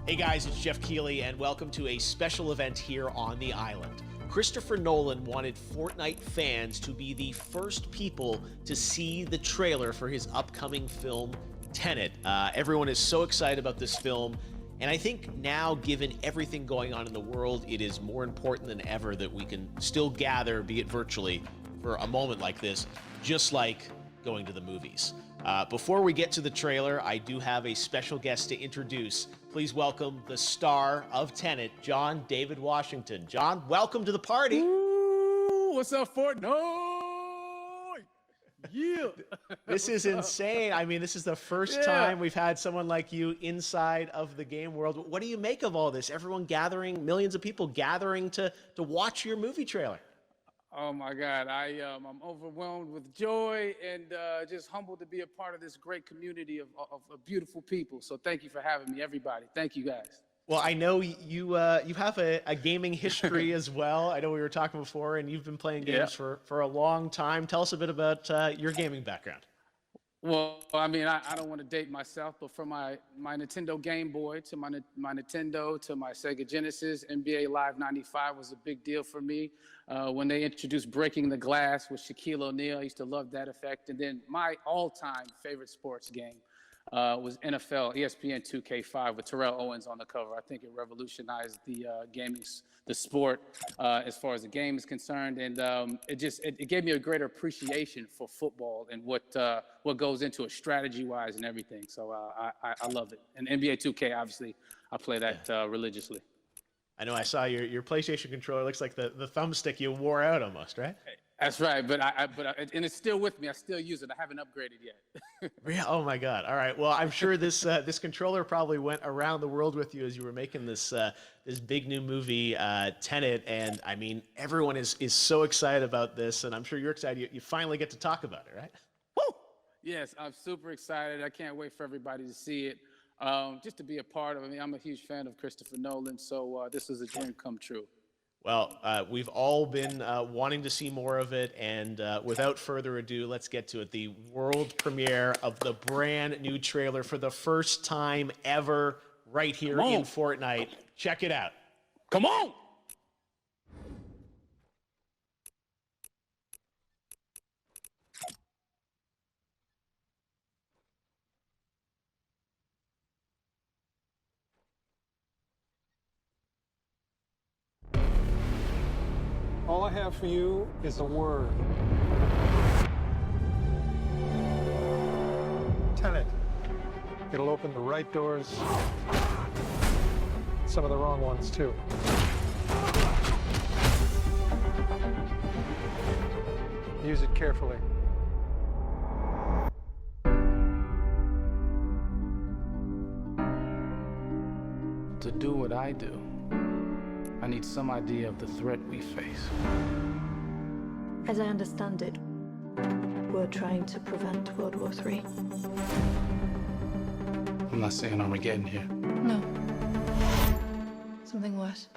Hey guys, it's Jeff Keighley, and welcome to a special event here on the island. Christopher Nolan wanted Fortnite fans to be the first people to see the trailer for his upcoming film, Tenet. Everyone is so excited about this film, and I think now, given everything going on in the world, it is more important than ever that we can still gather, be it virtually, for a moment like this, just like going to the movies. Before we get to the trailer, I do have a special guest to introduce. Please welcome the star of Tenet, John David Washington. John, welcome to the party. Ooh, what's up, Fortnite? Yeah. This is insane. I mean, this is the first time we've had someone like you inside of the game world. What do you make of all this? Everyone gathering, millions of people gathering to watch your movie trailer. Oh my God, I'm overwhelmed with joy and just humbled to be a part of this great community of beautiful people. So thank you for having me, everybody. Thank you, guys. Well, I know you have a gaming history as well. I know we were talking before, and you've been playing games for a long time. Tell us a bit about your gaming background. Well, I mean, I don't want to date myself, but from my Nintendo Game Boy to my Nintendo to my Sega Genesis, NBA Live 95 was a big deal for me. When they introduced Breaking the Glass with Shaquille O'Neal, I used to love that effect. And then my all-time favorite sports game was NFL ESPN 2K5 with Terrell Owens on the cover. I think it revolutionized the sport as far as the game is concerned, and it gave me a greater appreciation for football and what goes into it strategy-wise and everything. So I love it. And NBA 2K, obviously, I play that religiously. I know I saw your PlayStation controller. Looks like the thumbstick you wore out almost, right? That's right, but and it's still with me. I still use it. I haven't upgraded yet. Oh my God! All right. Well, I'm sure this controller probably went around the world with you as you were making this big new movie, Tenet. And I mean, everyone is so excited about this, and I'm sure you're excited. You finally get to talk about it, right? Woo! Yes, I'm super excited. I can't wait for everybody to see it. Just to be a part of it. I mean, I'm a huge fan of Christopher Nolan, so this is a dream come true. Well, we've all been wanting to see more of it, and without further ado, let's get to it. The world premiere of the brand new trailer for the first time ever right here in Fortnite. Check it out. Come on! All I have for you is a word. Tenet. It'll open the right doors, some of the wrong ones too. Use it carefully. To do what I do, I need some idea of the threat we face. As I understand it, we're trying to prevent World War III. I'm not saying Armageddon here. No. Something worse.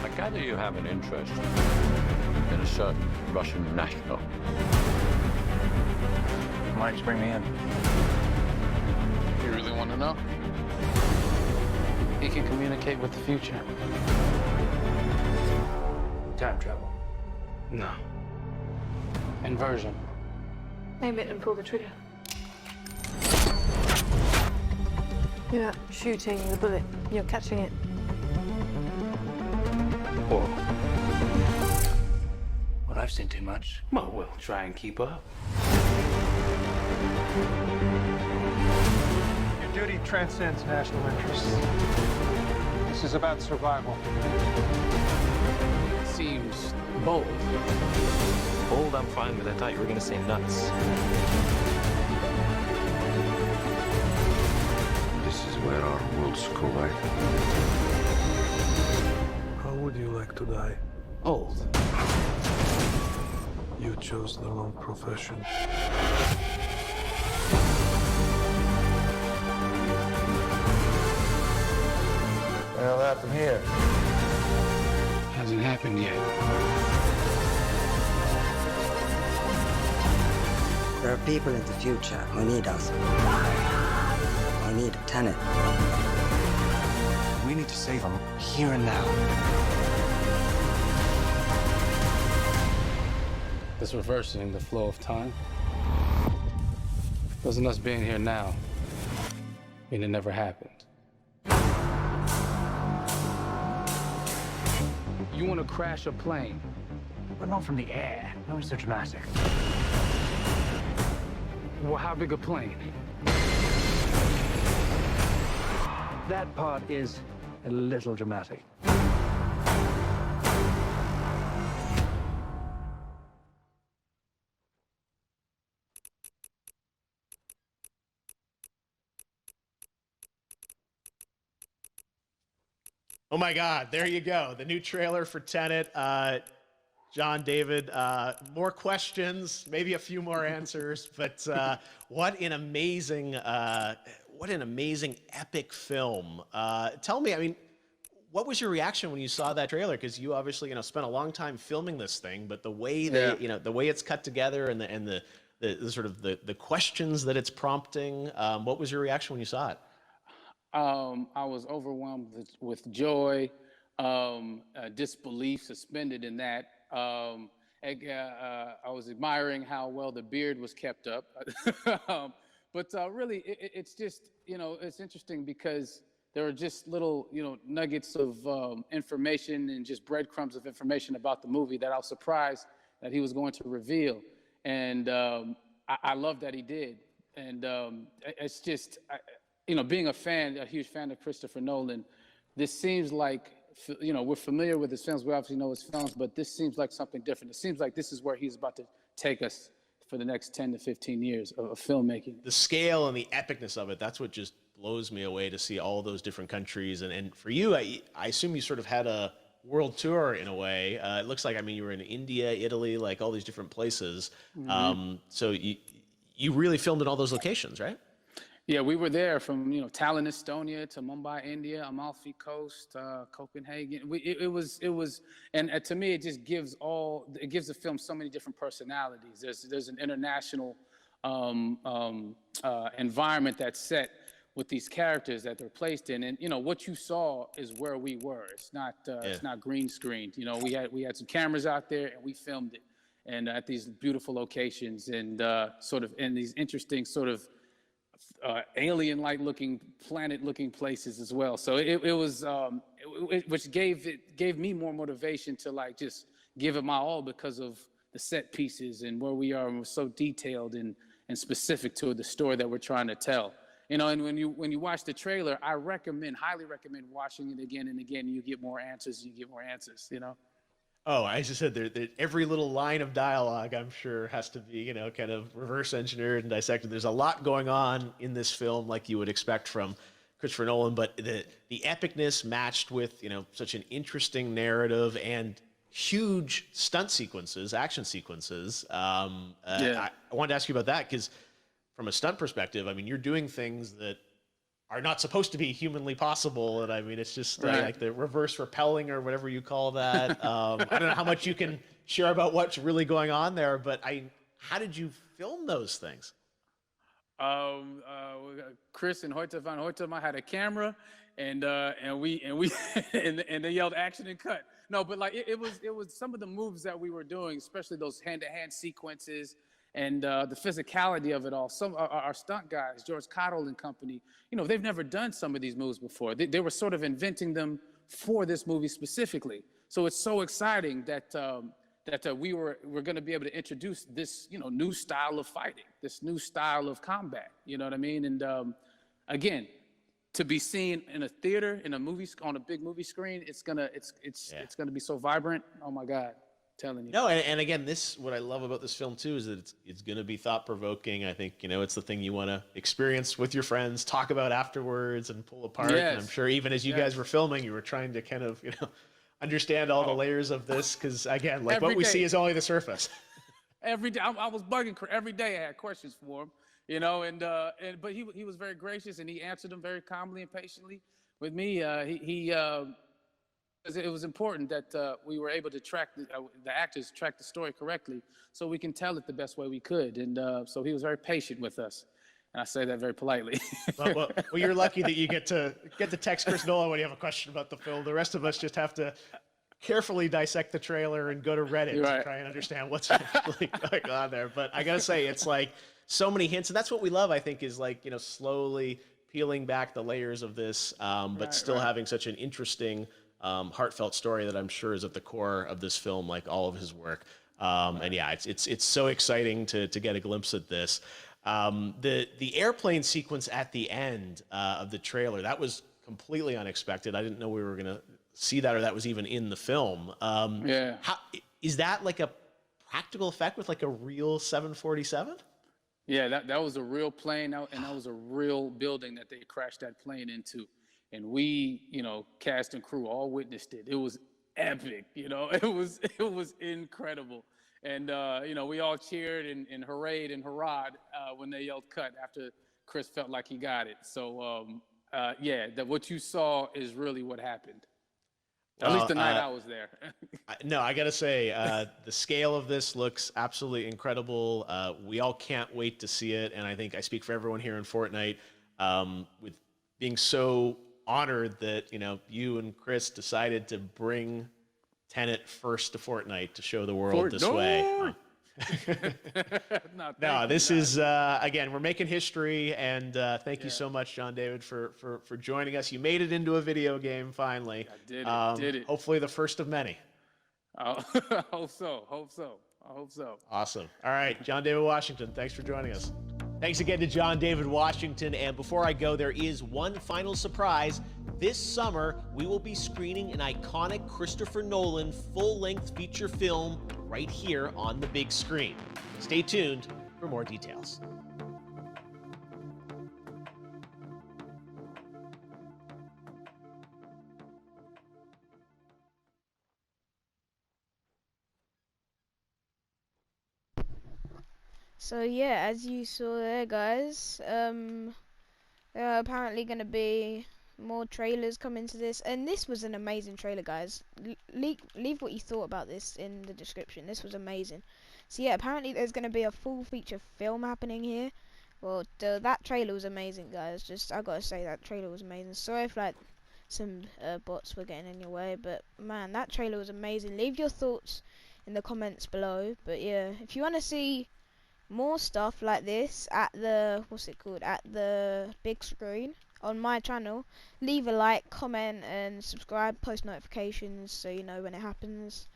I gather you have an interest in a certain Russian national. Why don't you bring me in? You really want to know? He can communicate with the future. Time travel. No. Inversion. Aim it and pull the trigger. You're not shooting the bullet, you're catching it. Whoa. Well, I've seen too much. Well, we'll try and keep up. Your duty transcends national interests. This is about survival. Seems bold. Bold, I'm fine with. I thought you were going to say nuts. This is where our worlds collide. How would you like to die? Old. You chose the wrong profession. Well, that from here. Hasn't happened yet. There are people in the future who need us. I need Tenet. We need to save him here and now. This reversing the flow of time. Doesn't us being here now mean it never happened? You want to crash a plane? But not from the air. No, it's so dramatic. Well, how big a plane? That part is a little dramatic. Oh my God, there you go. The new trailer for Tenet. John, David, more questions, maybe a few more answers, but what an amazing epic film. Tell me, I mean, what was your reaction when you saw that trailer? Because you obviously, spent a long time filming this thing, but the way the way it's cut together and the sort of the questions that it's prompting, what was your reaction when you saw it? I was overwhelmed with joy, disbelief, suspended in that. I was admiring how well the beard was kept up. But really, it's just, it's interesting because there are just little, nuggets of information and just breadcrumbs of information about the movie that I was surprised that he was going to reveal. And I love that he did. And it's just, being a huge fan of Christopher Nolan, this seems like, we're familiar with his films. We obviously know his films, but this seems like something different. It seems like this is where he's about to take us for the next 10 to 15 years of filmmaking. The scale and the epicness of it, that's what just blows me away to see all those different countries. And for you, I assume you sort of had a world tour in a way. It looks like, you were in India, Italy, like all these different places. Mm-hmm. So you really filmed in all those locations, right? Yeah, we were there from Tallinn, Estonia, to Mumbai, India, Amalfi Coast, Copenhagen. It was, and to me, it just gives the film so many different personalities. There's an international environment that's set with these characters that they're placed in, and what you saw is where we were. It's not green screened. We had some cameras out there and we filmed it, and at these beautiful locations and sort of in these interesting sort of alien-like looking, planet-looking places as well. So it was, which gave me more motivation to just give it my all because of the set pieces and where we are, and we're so detailed and specific to the story that we're trying to tell. And when you watch the trailer, I highly recommend watching it again and again. You get more answers. Oh, I just said that every little line of dialogue, I'm sure, has to be, kind of reverse engineered and dissected. There's a lot going on in this film, like you would expect from Christopher Nolan, but the epicness matched with, such an interesting narrative and huge stunt sequences, action sequences. I wanted to ask you about that because from a stunt perspective, you're doing things that are not supposed to be humanly possible. And it's just like the reverse rappelling or whatever you call that. I don't know how much you can share about what's really going on there, but how did you film those things? Chris and Hoyte van Hoytema had a camera and they yelled action and cut. No, but it was some of the moves that we were doing, especially those hand-to-hand sequences, and the physicality of it all. Some our stunt guys, George Cottle and company, they've never done some of these moves before. They were sort of inventing them for this movie specifically. So it's so exciting that we're going to be able to introduce this new style of fighting, this new style of combat. You know what I mean? And again, to be seen in a theater, in a movie, on a big movie screen, it's gonna be so vibrant. Oh my God. Telling you. No, and again, what I love about this film too is that it's going to be thought-provoking. I think it's the thing you want to experience with your friends, talk about afterwards, and pull apart. Yes. And I'm sure even as you guys were filming, you were trying to kind of understand all the layers of this because again, like what we see is only the surface. Every day, I was bugging every day. I had questions for him, but he was very gracious and he answered them very calmly and patiently with me. It was important that we were able to track the actors track the story correctly, so we can tell it the best way we could. And so he was very patient with us, and I say that very politely. Well, you're lucky that you get to text Chris Nolan when you have a question about the film. The rest of us just have to carefully dissect the trailer and go to Reddit You're to right. try and understand what's actually going on there. But I gotta say, it's like so many hints, and that's what we love. I think is like slowly peeling back the layers of this, but still having such an interesting, heartfelt story that I'm sure is at the core of this film, like all of his work. And yeah, it's so exciting to get a glimpse at this. The airplane sequence at the end of the trailer, that was completely unexpected. I didn't know we were gonna see that, or that was even in the film. Yeah. How is that, like a practical effect with like a real 747? Yeah, that was a real plane, and that was a real building that they crashed that plane into. And we, cast and crew all witnessed it. It was epic, it was incredible. And, we all cheered and hurrayed and hurrahed when they yelled cut after Chris felt like he got it. So, yeah, what you saw is really what happened. At least the night I was there. No, I gotta say, the scale of this looks absolutely incredible. We all can't wait to see it, and I think I speak for everyone here in Fortnite with being so honored that you and Chris decided to bring Tenet first to Fortnite to show the world this way. No, this is again, we're making history, and thank you so much, John David, for joining us. You made it into a video game finally. I did it. Hopefully the first of many. I hope so. Awesome. All right, John David Washington, thanks for joining us. Thanks again to John David Washington. And before I go, there is one final surprise. This summer, we will be screening an iconic Christopher Nolan full-length feature film right here on the big screen. Stay tuned for more details. So yeah, as you saw there, guys, there are apparently going to be more trailers coming to this, and this was an amazing trailer, guys. Leave what you thought about this in the description. This was amazing. So yeah, apparently there's going to be a full feature film happening here. Well, that trailer was amazing, guys. I gotta say, that trailer was amazing. Sorry if like some bots were getting in your way, but man, that trailer was amazing. Leave your thoughts in the comments below. But yeah, if you want to see more stuff like this at the at the big screen on my channel, leave a like, comment and subscribe, post notifications so you know when it happens.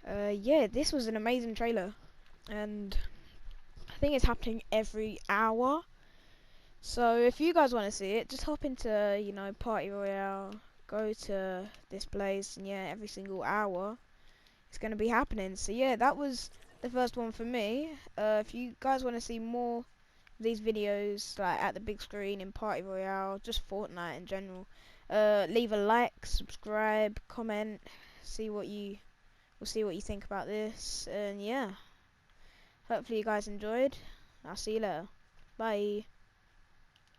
Yeah, this was an amazing trailer, and I think it's happening every hour. So if you guys want to see it, just hop into Party Royale, go to this place, and yeah, every single hour it's going to be happening. So yeah, that was the first one for me. If you guys want to see more of these videos like at the big screen, in Party Royale, just Fortnite in general, leave a like, subscribe, comment, we'll see what you think about this, and yeah, hopefully you guys enjoyed. I'll see you later. Bye.